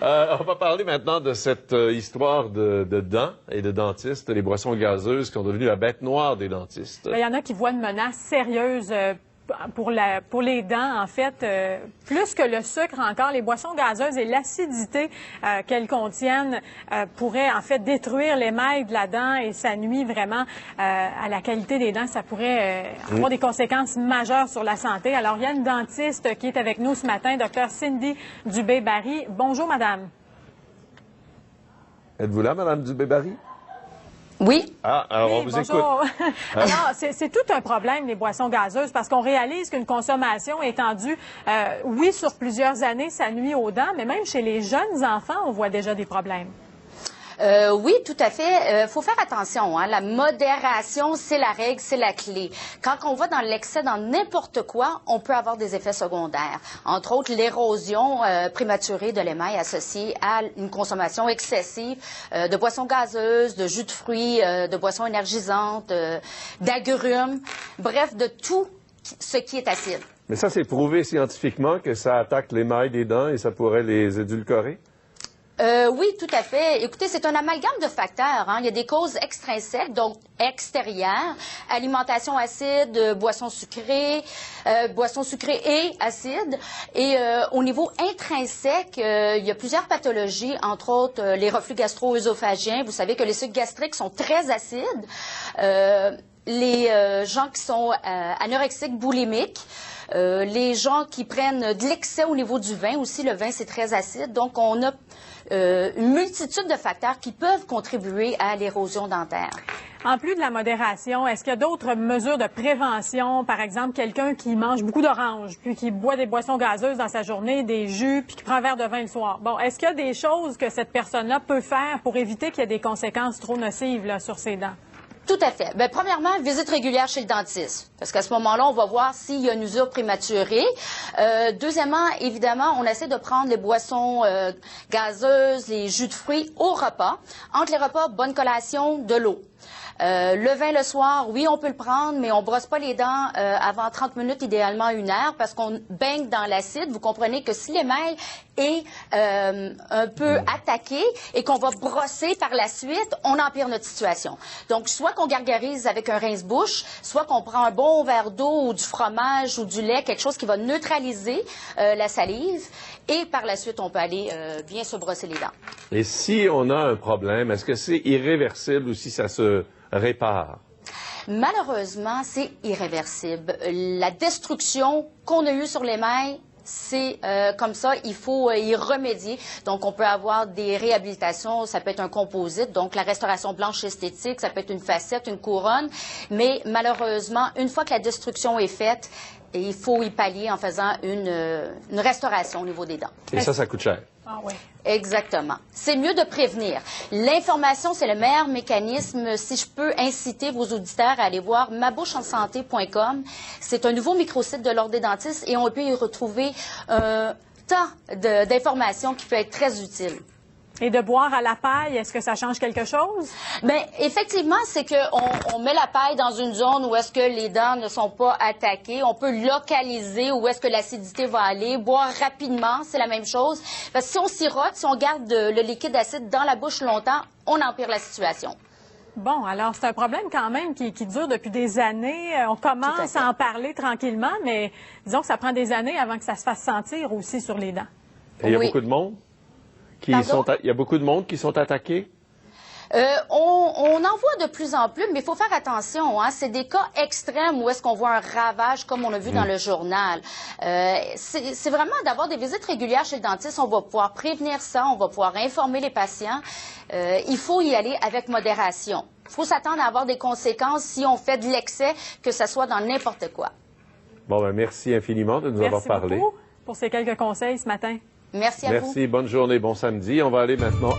On va parler maintenant de cette histoire de dents et de dentistes, les boissons gazeuses qui sont devenues la bête noire des dentistes. Il y en a qui voient une menace sérieuse pour les dents, en fait, plus que le sucre encore. Les boissons gazeuses et l'acidité qu'elles contiennent pourraient, en fait, détruire l'émail de la dent et ça nuit vraiment à la qualité des dents. Ça pourrait avoir des conséquences majeures sur la santé. Alors, il y a une dentiste qui est avec nous ce matin, Dr Cindy Dubé-Barry. Bonjour, madame. Êtes-vous là, madame Dubé-Barry? Oui. Ah, alors on Oui, vous bonjour. écoute. Alors, c'est tout un problème, les boissons gazeuses, parce qu'on réalise qu'une consommation étendue, oui, sur plusieurs années, ça nuit aux dents, mais même chez les jeunes enfants, on voit déjà des problèmes. Oui, tout à fait. Faut faire attention. Hein. La modération, c'est la règle, c'est la clé. Quand on va dans l'excès dans n'importe quoi, on peut avoir des effets secondaires. Entre autres, l'érosion prématurée de l'émail associée à une consommation excessive de boissons gazeuses, de jus de fruits, de boissons énergisantes, d'agrumes, bref, de tout ce qui est acide. Mais ça, c'est prouvé scientifiquement que ça attaque l'émail des dents et ça pourrait les édulcorer? Oui, tout à fait. Écoutez, c'est un amalgame de facteurs. Hein. Il y a des causes extrinsèques, donc extérieures, alimentation acide, boissons sucrées et acides. Et au niveau intrinsèque, il y a plusieurs pathologies, entre autres les reflux gastro-œsophagiens. Vous savez que les sucs gastriques sont très acides. Les gens qui sont anorexiques, boulimiques. Les gens qui prennent de l'excès au niveau du vin aussi, le vin c'est très acide, donc on a une multitude de facteurs qui peuvent contribuer à l'érosion dentaire. En plus de la modération, est-ce qu'il y a d'autres mesures de prévention? Par exemple, quelqu'un qui mange beaucoup d'oranges, puis qui boit des boissons gazeuses dans sa journée, des jus, puis qui prend un verre de vin le soir. Bon, est-ce qu'il y a des choses que cette personne-là peut faire pour éviter qu'il y ait des conséquences trop nocives là, sur ses dents? Tout à fait. Bien, premièrement, visite régulière chez le dentiste. Parce qu'à ce moment-là, on va voir s'il y a une usure prématurée. Deuxièmement, évidemment, on essaie de prendre les boissons gazeuses, les jus de fruits au repas. Entre les repas, bonne collation, de l'eau. Le vin le soir, oui, on peut le prendre, mais on brosse pas les dents avant 30 minutes, idéalement 1 heure, parce qu'on baigne dans l'acide. Vous comprenez que si l'émail est un peu attaqué et qu'on va brosser par la suite, on empire notre situation. Donc, soit qu'on gargarise avec un rince-bouche, soit qu'on prend un bon verre d'eau ou du fromage ou du lait, quelque chose qui va neutraliser la salive, et par la suite, on peut aller bien se brosser les dents. Et si on a un problème, est-ce que c'est irréversible ou si ça se répare? Malheureusement, c'est irréversible. La destruction qu'on a eue sur l'émail, c'est comme ça, il faut y remédier. Donc, on peut avoir des réhabilitations, ça peut être un composite, donc la restauration blanche esthétique, ça peut être une facette, une couronne, mais malheureusement, une fois que la destruction est faite, il faut y pallier en faisant une restauration au niveau des dents. Et ça coûte cher. Ah oui. Exactement. C'est mieux de prévenir. L'information, c'est le meilleur mécanisme. Si je peux inciter vos auditeurs à aller voir maboucheensanté.com. C'est un nouveau microsite de l'Ordre des dentistes et on peut y retrouver un tas d'informations qui peut être très utile. Et de boire à la paille, est-ce que ça change quelque chose? Bien, effectivement, c'est qu'on met la paille dans une zone où est-ce que les dents ne sont pas attaquées. On peut localiser où est-ce que l'acidité va aller. Boire rapidement, c'est la même chose. Parce que si on sirote, si on garde le liquide acide dans la bouche longtemps, on empire la situation. Bon, alors c'est un problème quand même qui dure depuis des années. On commence à en parler tranquillement, mais disons que ça prend des années avant que ça se fasse sentir aussi sur les dents. Et il y a beaucoup de monde? Il y a beaucoup de monde qui sont attaqués? On en voit de plus en plus, mais il faut faire attention. Hein? C'est des cas extrêmes où est-ce qu'on voit un ravage comme on a vu dans le journal. C'est vraiment d'avoir des visites régulières chez le dentiste. On va pouvoir prévenir ça, on va pouvoir informer les patients. Il faut y aller avec modération. Il faut s'attendre à avoir des conséquences si on fait de l'excès, que ce soit dans n'importe quoi. Bon, ben merci infiniment de nous avoir parlé. Merci beaucoup pour ces quelques conseils ce matin. Merci à vous. Merci, bonne journée, bon samedi. On va aller maintenant à